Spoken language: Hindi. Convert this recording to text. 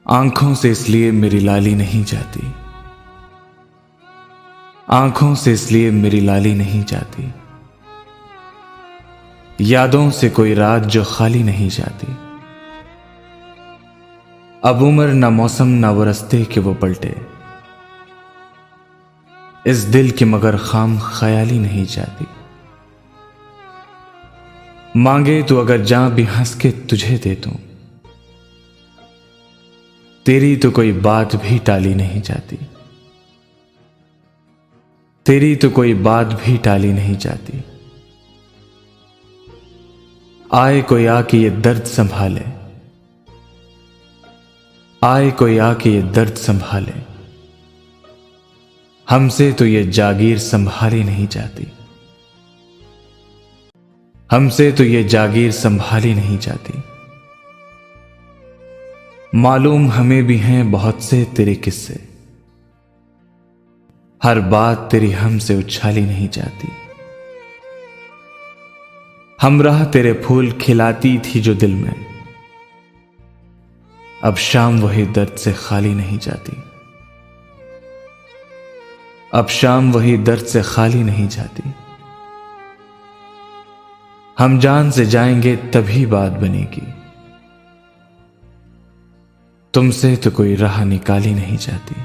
आंखों से इसलिए मेरी लाली नहीं जाती, आंखों से इसलिए मेरी लाली नहीं जाती। यादों से कोई रात जो खाली नहीं जाती। अब उम्र न मौसम न वो रस्ते के वो पलटे, इस दिल की मगर खाम ख्याली नहीं जाती। मांगे तो अगर जां भी हंस के तुझे दे दूं, तेरी तो कोई बात भी टाली नहीं जाती। तेरी तो कोई बात भी टाली नहीं जाती। आए कोई आके ये दर्द संभाले, आए कोई आके ये दर्द संभाले, हमसे तो ये जागीर संभाली नहीं जाती। हमसे तो ये जागीर संभाली नहीं जाती। मालूम हमें भी हैं बहुत से तेरे किस्से, हर बात तेरी हमसे उछाली नहीं जाती। हमराह तेरे फूल खिलाती थी जो दिल में, अब शाम वही दर्द से खाली नहीं जाती। अब शाम वही दर्द से खाली नहीं जाती। हम जान से जाएंगे तभी बात बनेगी, तुमसे तो कोई राह निकाली नहीं जाती।